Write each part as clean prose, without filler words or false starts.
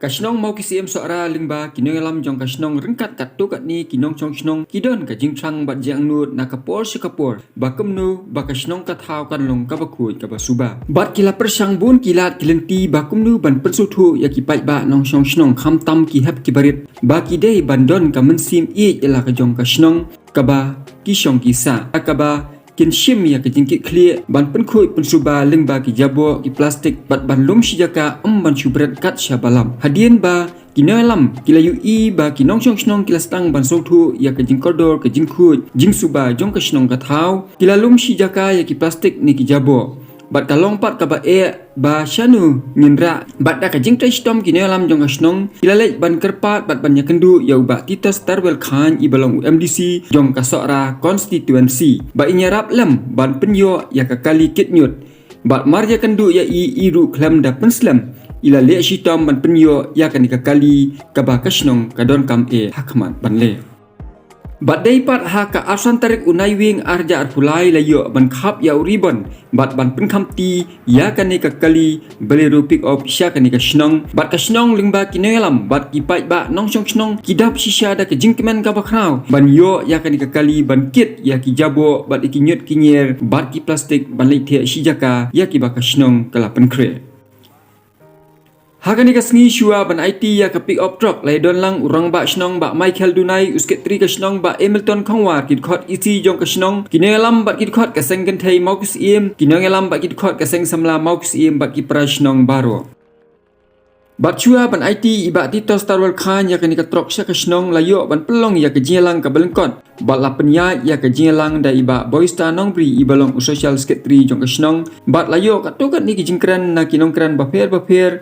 Kasnong mau kisiem soara lingba kinong alam jong kasnong rengkat kat tu kat ni kinong chong snong kidon ka jingchang bat jang nut na kapor sekapor bakem nu ba kasnong kat hau kan long ka bakut ka basuba bat kila persang bun kilat kilenti bakum nu ban persuthu ya ki pai ba nong chong snong kham tam ki hap ki barit ba ki dei bandon ka mensim i ela ka jong kasnong ka ba ki shong ki sa ka ba kin shim ya ke jingkit clear ban penkhui pensuba lengba ki jabo ki plastik bat ban lum sijaka ban subret kat syabalam hadien ba kinalam kilayu i ba kinong chong snong kilastang ban sothu ya ke jingkodor ke jingkhut jingsuba jong ka snong ka thau kilalum sijaka ya ki plastik ni ki jabo bat kalong pat ka ba ba shanu nginra bat da ka jingtai stom kinalam jong ka snong kilalek ban kerpat bat ban yakendu ya ba titas tarwel khan i balong UMDC jong ka sora constituency ba inyarap lam ban penyo ya ka kali kitnyut bat marja kendu ya i iru klam da penslam ila le shitom ban penyo ya kan ka kali ka ba ka snong ka don kam hakman ban le bat dai pat ha ka asan tarik unai wing arja arpulai layo ban khap ya uribon bat ban pen khamti ya kan ka kali bolero pick up sya kan ka snong bat ka snong lingba kinelam bat ki pai ba nong chong snong kidap shisha da ka jingkemen ka ba khrau ban yo ya kan ka kali ban kit ya ki jabo bat ki nyut kinyer bat ki plastik ban lai the sijaka ya ki ba ka snong kala pen kre Hagani ka sngi shua ban IT ya ka pick up truck lai don lang urang ba snong ba Michael Dunai usket tri ka snong ba Hamilton Khongwar kit khot isi jong ka snong kinelam ba kit khot ka seng kan thai mau kis im kinelam ba kit khot ka seng samla mau kis im ba ki pra snong baro bat chua ban IT iba titos tarwal khan ya ka ni ka truck sya ka snong layo ban pelong ya ka jelang ka belengkot bat lapenya ya ka jelang da iba boista nongpri ibalong social secretary jong ka snong bat layo ka to kan ni ki jingkran na kinong kran ba pher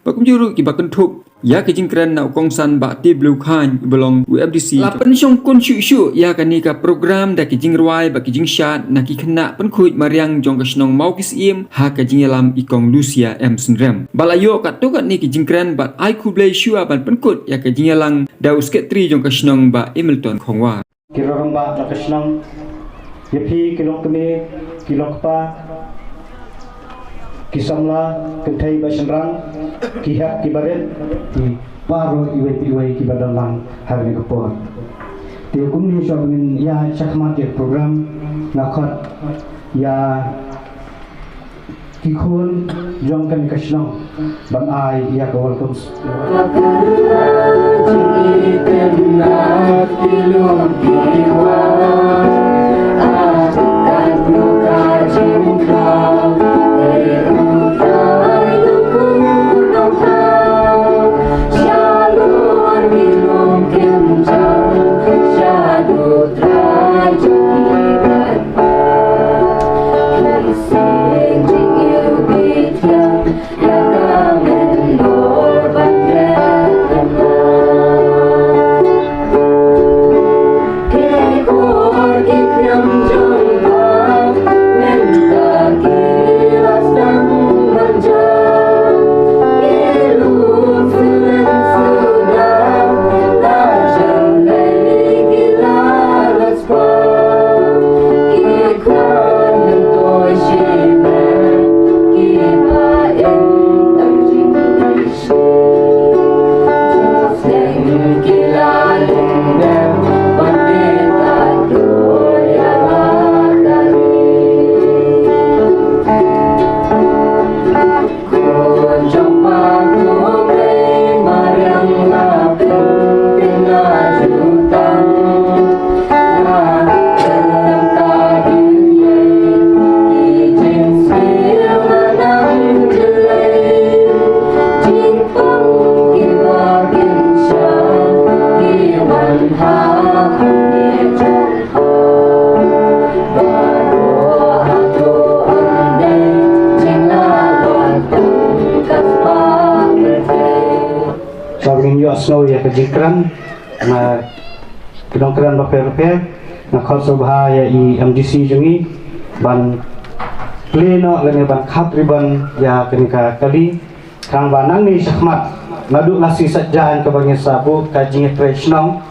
bakum juru ki ba kenthuk ya ka jingkran na ukongsan ba ti blue khan ibalong UFDC lapen syong kun shu ya ka ni ka program da ki jingrwai ba ki jingshat na ki khna pen khuit mariang jong ka snong mau kis im ha ka jingelam ikong Lucia M Sindram balayo ka to kan ni ki jingkran bat ai kublai shua ban penkut ya ka jingelang da secretary jong ka snong ba Hamilton Khongwa Kirorong ba na kasnong yapi kilok kami kilok pa kisamla kentai ba senrang kihak kibaret di paro iwai kibadalang hari kapor ti kumni shongin ya chakmat ya program nakot ya kikun jong kan kasnong ban ai ya ka welcome snow ya kejikran na kedongkran ba per na khosol bahaya i MDC jungi ban pleno lene ban khatriban ya kenika kali kang banang ni sakmat ngadu lasi sajaan ke bangin sabu kajinya tresnong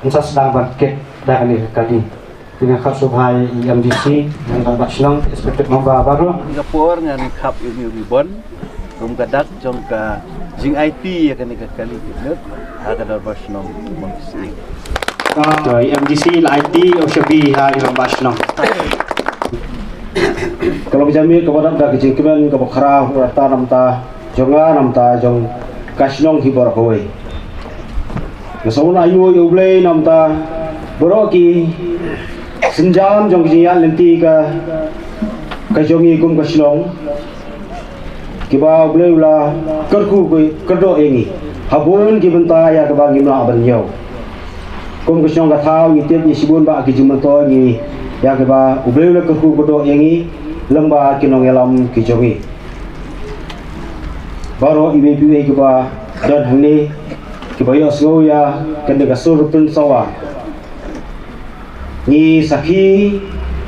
ensa sedang ban ket dah ni kali dengan khosol bahaya i MDC yang ban snong expected mamba baru Singapore ngan khap ini ribon rum kadak jong ka jing IT ya kan kali itu ada darbas nong mengisi Rồi MGC là IT Oshabi ha Irang Bashnong. Kalau bisa mir kepada dah kejengkemen kebakara rata namta jonga namta jong kashnong hibor hoy. Nasaun ayu yublei namta boroki senjam jong jian lenti ka kajongi kum kashnong. Kiba ublei ula kerku kerdo engi. Habun kibenta ya kebangi mla banyo. Kum kashnong ka thau ni tiet ni sibun ba ki jumanto ni ya ke ba ubleu le kerku bodo yangi lamba kinong elam ki jongi baro ibe biwe ke ba dan hangni ki ba yo so ya kende ka surutun sawa ni sakhi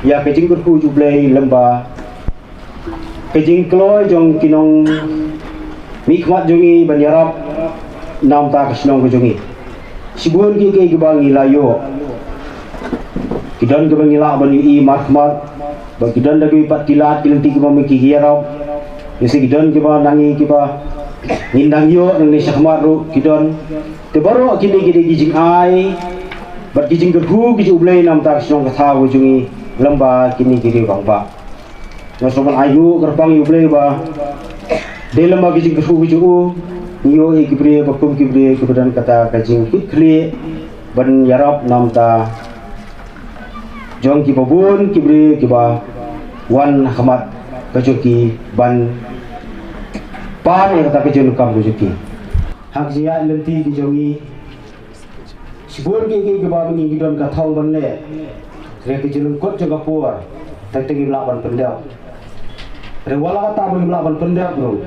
ya ke jing kerku jublei lamba ke jing kloy jong kinong mikmat jongi ban yarap nam ta kashnong ko jongi sibun ki ke ba ngilayo kidan ke bangila ban ui marhmat ba kidan lagi pat kilat kilenti ke mamiki hirau isi kidan ke ba nangi ke ba nindang yo nang ni syahmat ru kidan te baro kini gijing ai ba gijing gerhu giju ublei nam tak snong katha wujungi lamba kini giri bang ba nasoman ayu gerbang ublei ba de lamba gijing gerhu giju yo e kibre ba kum kibre kebedan kata kajing kli ban yarap nam ta jong ki babun kibre kiba wan khamat kajoki ban pan yang kata kejun kam kajoki hak jia lenti ki jongi sibur ki kiba ngi gidon ka thong ban le re ki jelung kot jaga puar tak tengi laban pendap re wala kata ban laban pendap bro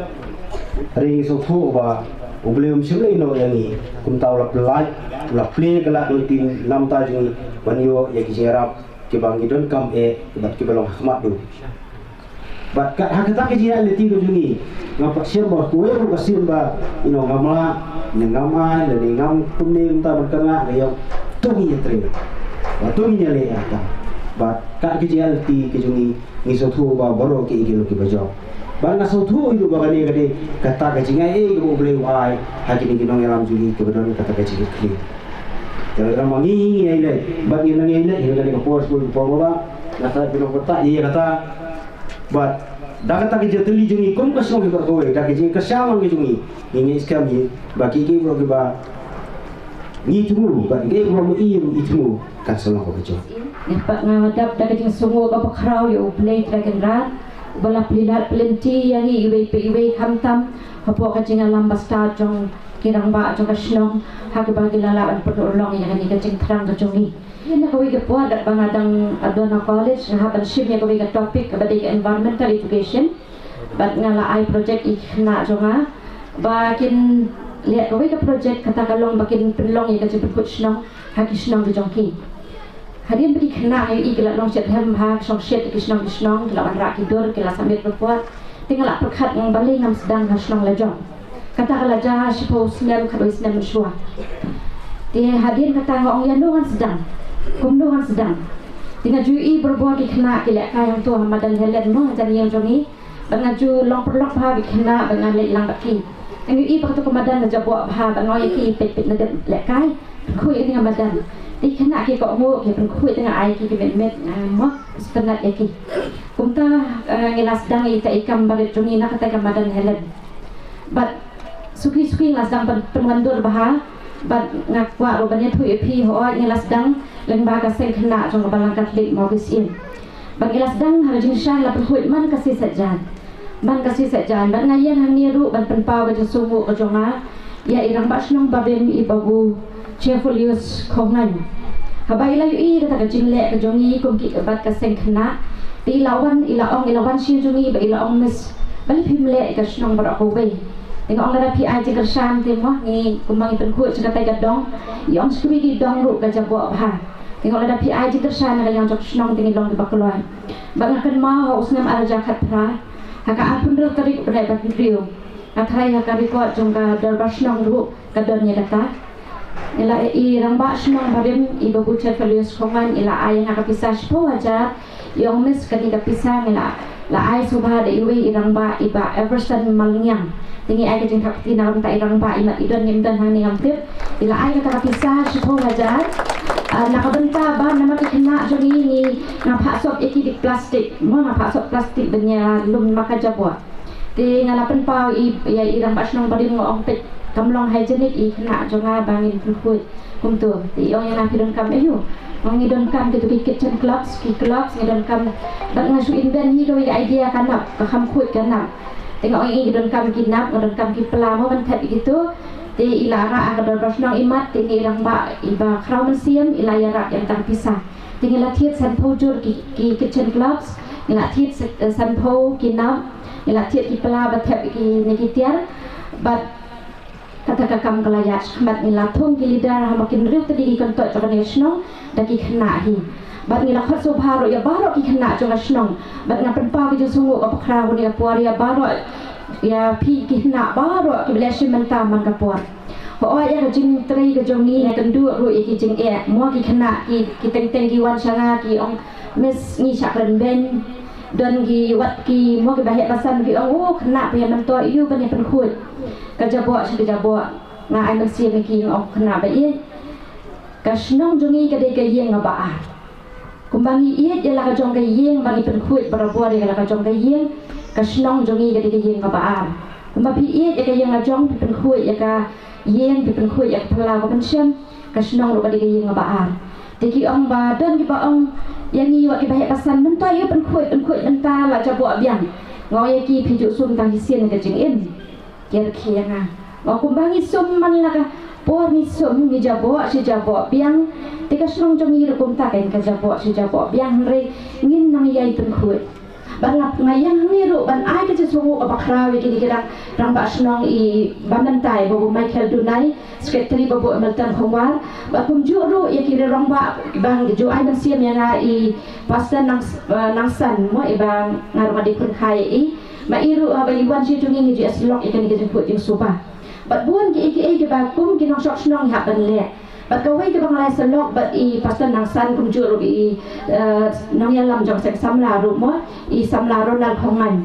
re so thu ba ublem simle no yangi kum taw la pelaj la ple kala lenti nam ta jongi ban yo ya ki jerap kibang idon kam bat kibalong khmat du bat ka hakata ke jia leti ko jungi ngapa siam ba kuwe ko kasim ba ngamla ngama le ngam tumne ta berkanga yo tungi yetre ba tungi le ata bat ka ke jia leti ke jungi ngiso thu ba boro ke igelo ke bajo ba na so thu idu ba gani gade kata ke jinga ko boleh wai hakini kinong yaram jungi ke badon kata ke jingi kli Jangan mangi ile, bagi nang ile, ile dari kapur sepuluh puluh kata pino kota, iya kata, but dah kata kerja teli jungi, kom kasong kita kau, dah kerja kesama kita jungi, ini sekarang ni, bagi kita bro kita, ni cuma, bagi kita bro ini cuma, kan salah kau kerja. Dapat ngawadap dah kerja semua apa kerau yo play dragon rat, balap lilat plenty yang iwe kamtam, apa kerja ngalam basta jong kirang ba jong kasnong. Hak bagi lalawan pertolong yang ni kacing terang kejongi. Ini kau ikut buat dat bangadang Adona College, ngahapan shiftnya kau ikut topik kepada environmental education. Bat ngala ai project ikna jonga. Bakin lihat kau ikut project kata kalong bakin pelong yang kacing perkutnong hakisnong kejongi. Hadian beri kena ayu iklat long set hem hak song set ikisnong kelawan rak tidur kelas sambil berbuat. Tinggal perkat yang balik ngam sedang kasnong lejong. Kata kalau jahat siapa usnam kalau usnam mesyuah. Dia hadir kata orang yang doang sedang, kumdoan sedang. Tinggal jui berbuat kena kelak kaya tu Hamadan Helen no jadi yang joni. Bangaju long perlok bah kena bangalek lang baki. Yang jui pakatu Hamadan aja buat bah bangoy ki pet nadat lek kai. Kui dengan Hamadan. Di kena ki kok mu ki kui dengan ai ki met mak setengah ki. Kumta ngelas dang ita ikam baret joni nak kata Hamadan Helen. But suki ngas dang pengandur bah bat ngakwa robanya tu epi ho ngelas dang leng ba ka seng kena jong balang katlik mau kesin bang ngelas dang harjin syah la perhuit man kasih sajan ban ngayan hang niru ban penpau ka sumu ka jonga ya irang ba snong babem ibabu cheerful use khongan habai la yu kata ka jingle ka jongi kumki bat ka seng kena ti ilawan shin jongi ba ilaong mis bali pimle ka snong bar ko be Tengok orang rapi aja kersan tengok ni kumbang itu kuat cakap tega dong, yang sekali di dong ruk gajah buat bah. Tengok orang rapi aja kersan ada yang cok senang tinggi dong di bakeluan. Bagaimana mau usnam ada jahat pra, haka apun dulu tarik pada batu rio. Atrai haka rikuat jongga darbar senang ruk kadornya kata. Ila rambak senang barim ibu bucer felius kongan ila ayah haka pisah sepo aja, yang mis ketika pisah ila la ai subha de iwi irang ba iba Everson Malngyang tingi ai kajing kap tinam ta irang ba imat idon ngimdan hang ningam tip ila ai kata pisah syukur ngajar nakabenta ba nama kena joni ni ngapa sop iki di plastik mo ngapa sop plastik benya lum maka jabwa ti ngalapan pau ya irang ba snong bari ngong pet kamlong hygienic i kena jonga bangin pulput kumtu ti ong yang nakidon kam ayu ngidon kam gitu kitchen clubs ngidon kam bak ngasu inben hi do idea kanap ka kham khut kanap tengok ong ngidon kam kinap ngidon kam ki pelamo ban tap gitu ti ilara agak bersnong imat tingi ilang ba iba kraw siam ilayara yang terpisah tingi latihat sanpo jur ki kitchen clubs latihat sanpo kinap latihat ki pela ba tap ki nekitiar bat kata kakam kelayat khmat nilathum ki lidar hamakin riu tadi kontot international daki khna hi bat ngila khat so bharo ya baro ki khna jonga snong bat ngapen pa ki sungu ka pakra ni puari ya baro ya pi ki khna baro ki blesi menta man ka puar ho ya ka jing trei ka jongi ya kan du ru ki jing mo ki khna ki teng ki wan sanga ki ong mes ni sakren ben dan ki wat ki mo ki bahek pasan ki ong khna pe man to yu ban pen khut kajabok nga ai masih making ok kena ba ye kasnong jongi ka de ka yeng ba kumbangi ye je la ka jong ka yeng bagi pen khuit barabua de la ka jong ka yeng kasnong jongi ka de ka yeng ba kumba pi ye ka yeng la jong pen khuit ya ka yeng pen khuit ya pala ka pen syam kasnong ro ka de ka yeng ba de ki ong ba dan ki ba ong yang ni wa ki ba pasan men to ye pen khuit benta la jabok biang ngoy ki piju sum tang hisien ka jing in kira nga kumbangi sum man la ka por ni sum ni jabok si jabok biang tika snong jong ir kum ta kan ka jabok si jabok biang re ngin nang yai pen khuit ban lap ngayang ni ru ban ai ka sungu ka bakrawi ki dikira rang ba snong i banan tai bo Michael Dunai secretary bo Melton Khomwar ba kum ju ru ya ki rang ba bang ju ai ban siam ya nga i pastan nang san mo i bang ngar ma di kun khai i ma iru habali wan si tungi ni aslok ikan ke jemput jeng suba bat buan ki ba kum ki nong sok snong ha ban le bat ka wei ke bang lai salok bat i pastan nang san kum ju ru i nong ya lam jong sek samla ru mo i samla ro nal khongan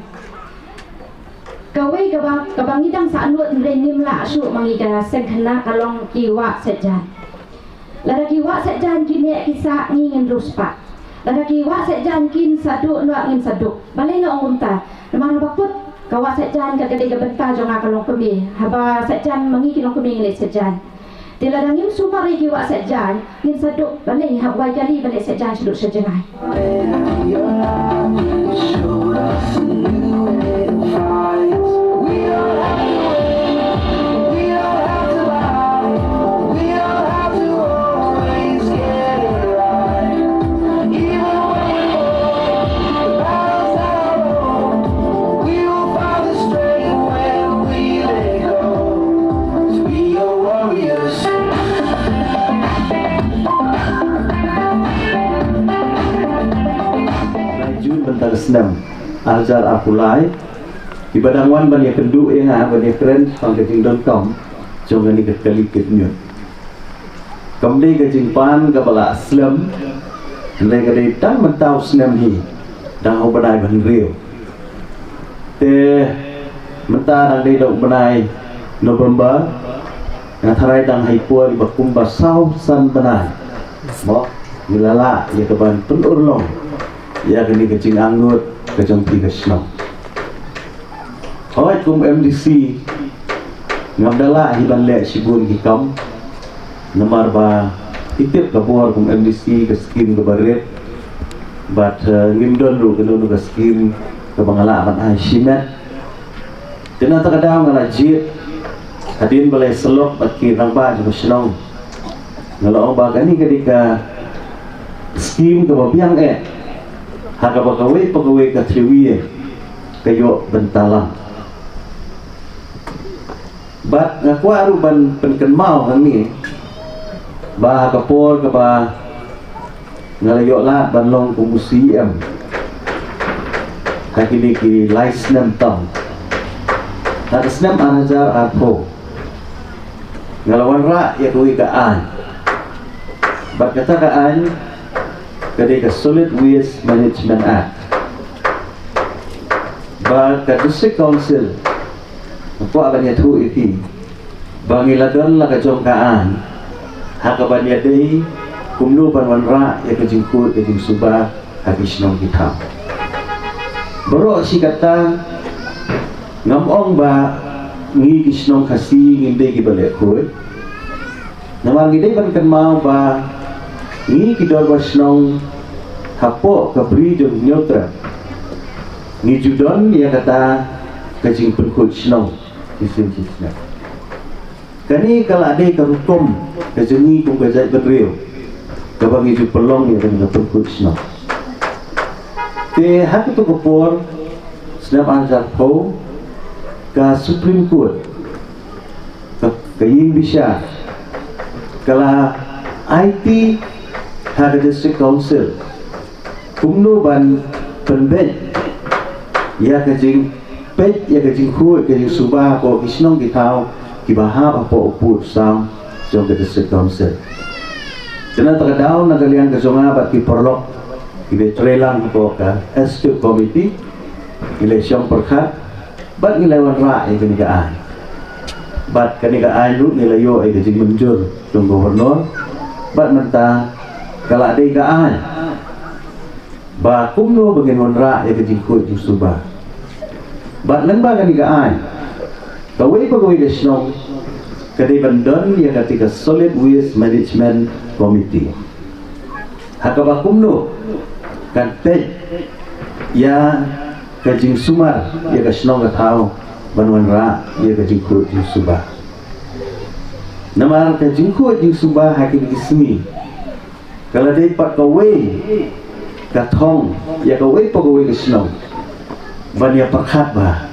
ka wei ka bang idang sa anut re nim la su mangi ka sen khana kalong ki wa sejan la ki wa sejan ki ne ki sa ngi ngen ruspa la ki wa sejan kin sadu no ngin sadu balai no onta Namang bakut kawa sejan ka kade benta jonga kalong kemi haba sejan mangi kilong kemi ngile sejan tiladangim sumari ki wa sejan ngin saduk balai habwai kali balai sejan suduk sejenai Senam ajar apulai di badangwan banyak kendu yang banyak keren sampai tinggal.com jangan ni kali ketnyut kemudian kejimpan kepala Islam mereka datang mentau senam ni dah badai ban real te mentah dan dok banai November yang tharai dang haipua di bakum basau san banai mo milala ya keban penurlong ya kini kecing anggut kecong tiga snong. Hoi kum MDC ngabdala hiban le sibun hikam nomor ba itip kabor kum MDC ke skin ke baret bat ngimdon lu kenu ke skin ke bangala aman Hashimet dina takadang ngalajit hadin balai selok bat ki rangba ke snong ngalo ba kani ketika skin ke babiang haka pegawai katriwi kayo bentalang bat ngaku aru ban penkenmau kami bah kapor ke ba ngalayo la ban long ku museum kakini ki license tong haka senam anajar apo ngalawan ra ya kuwi kaan bat kata kaan ketika Solid Waste Management Act ba ka district council ko abanya thu iti bangiladon la ka jongkaan hakabanya dei kumnu panwanra ya ka jingkut ka jing suba habis nong kita bro si kata ngamong ba ngi kisnong kasi nginde ki bale khoi namang ngide ban kan mau ba ngi kidol basnong hapo kabri jong nyotra ngi judon ya kata kajing penkhut snong isim cisna kani kala ade ka hukum kajengi kum gajai bedrio kabang itu pelong ya kan penkhut snong te hak tu kopor snap anjar po ka Supreme Court ka yin bisa kala IT hak district council kumno ban penbet ya kajing pet ya kajing khu kajing suba ko kisnong kitau kibaha po uput sam jong ke district council jana tagadaw nagalian ka jonga bat ki porlok ibe trelang ko ka SQ committee election perkhat bat ngilawan ra ay kanigaan bat kanigaan lu nilayo ay kajing menjur jong gubernur bat menta kala day kaan ba kumno bagian ra ay kajing khu jing suba bat lembah kanigaan kawai pegawai desnong kadai bandon yang ketika solid waste management committee hakaba kumno kan pet ya kajing sumar ya kasnong katao banwan ra ya kajing khu jing suba namar kajing khu jing suba hakim ismi kalau dai pat kawai kathong ya kawai pegawai kasnong bania perkhat ba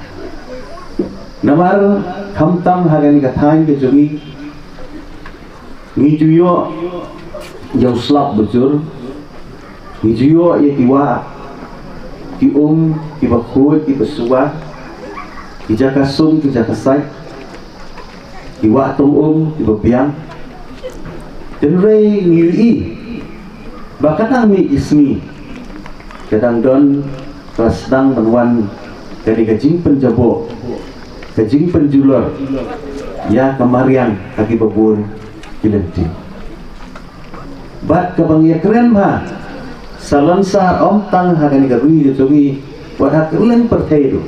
namar khamtam hagani kathain ke jogi ngijuyo yang slap bejur ngijuyo ye kiwa ki ki bakhul ki besua ki jakasum ki jakasai kiwa tum ki bebiang tenrei ngiri bakatang mi ismi kadang don rasdang menwan dari kajing penjabo kajing penjulur ya kemarian kaki babur kilenti bat kabangya keren ba salon sa om tang hagani garui jogi wahat ulen perthaidu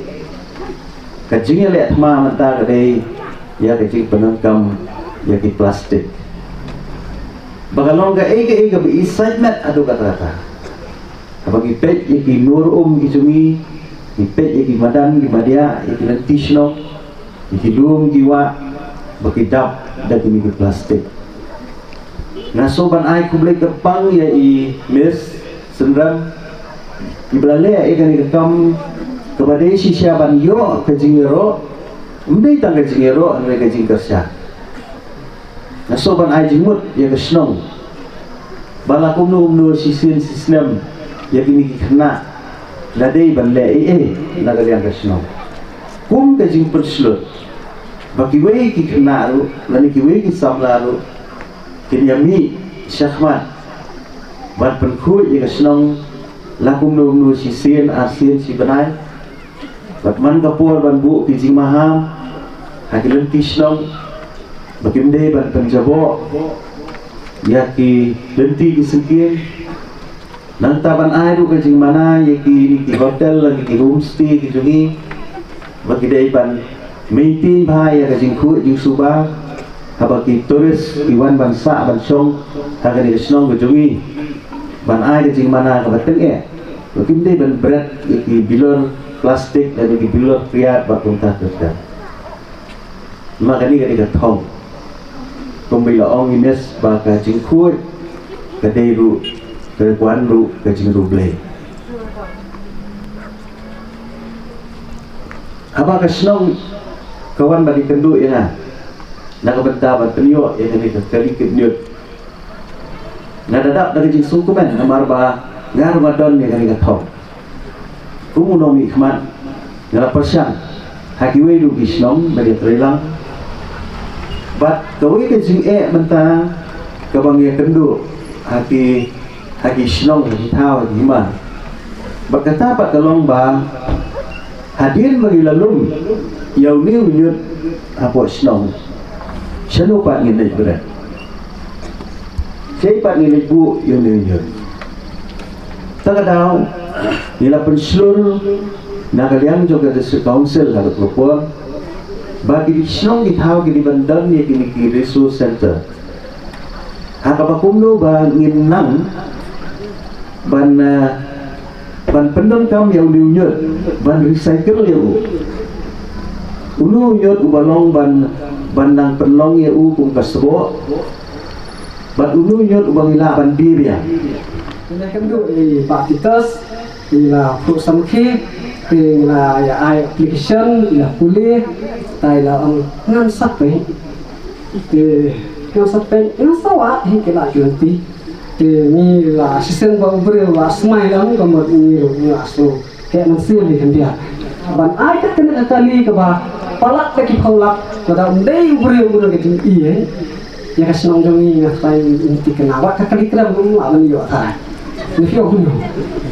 kajing le thma manta kadai ya kajing penangkam ya ki plastik bagalong ga ege bi excitement adu kata-kata abang ipet iki nur ijumi ipet iki madan iki madia iki lentisno iki lum jiwa bakidap dan ini plastik nasoban ai kublek kepang ya i mis sendram iblale ya kan ikam kepada sisya ban yo kejingero mendai tang kejingero ane kejing kerja nasoban ai jimut ya kesnong balakum nu sisin sistem ya kini kena ladai ban le nagalian kesnong kum kejing perslut bagi wei ki kena lu lani ki wei ki samla lu kini yami syahmat bat penku ya kesnong lakum nu sisin asin si benai bat man kapur ban bu ki jing maham hakilen kisnong bagi mende ban penjabo ya ki lenti ki sekian nantaban ai du kajing mana ya ki hotel lagi ki homestay ki jungi bagi dai ban meeting bahaya kajing khu jing suba habaki turis iwan bansa ban song hagani snong kajungi ban ai kajing mana ka bateng bagi dai ban berat ki bilor plastik dan ki bilor priat bakung ta terda makani ka thong kumbila ong ines ba kajing khu kadai ru kuan ru kajing ruble apa kasnong kawan bagi kenduk ya nakabenta ban penio ya ni kali kidnyut ngadadap dari jing sungkumen amar ba ngar madon ya kali kathok kumunomi khman ngala persian hakiwe lu kisnong bagi trelang bat kawai ke jing menta kabang ya kenduk haki snong haki thao haki man bakata pat kalong ba hadir bagi lalu yang ni menyut apa senang senang pak ni berat saya pak ni bu yang ni menyut tak tahu ni lah penseluruh nak kalian juga ada council lah berapa bagi senang kita tahu di bandar ni kini resource center apa kumno ba nginang ban pendam kam yang diunyut ban recycle ya ulu nyut ubalong ban nang penlong ya pung kasbo ban ulu nyut ubangila ban bir ya ini kan tu Pak Titus ila pro samke ila ya application ila pulih tai la ngan sape ngan sape ngan sawa hikela junti ni la sisen ba ubre la smai lang kamar ni aso kayak masih di dia ban ai kat kena kali ke ba palak ke kipolak pada undai ubre ke iya ya kasenong jongi ngatai inti kenapa kali kira belum alam yo ta ni fio kuno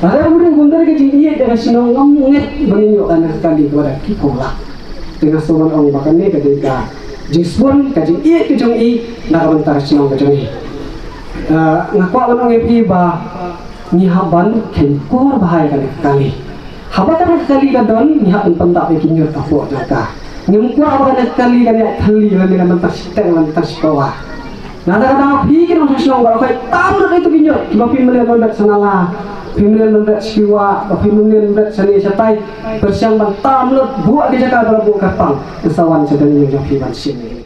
pada ubre gundar ke iya ya kasenong nget bani yo kan kali pada kipolak dengan soal orang makan ni ketika jisbon kaji iya ke jongi nak bentar senong ke jongi ngakwa orang epi ba ni haban ken kor bahaya kali habatan kali kadon ni haban pendak bikin nyur tapo jaka ngimkwa ba kali kan ya kali dengan mentak siteng mentak sikawa nada kada pikir orang senang ba kai tam itu kinyo kiba pimelian mendak sanala pimelian mendak siwa pimelian mendak sani satai persiang ban tam buat di jaka balabu kapang kesawan sedang yang piban sini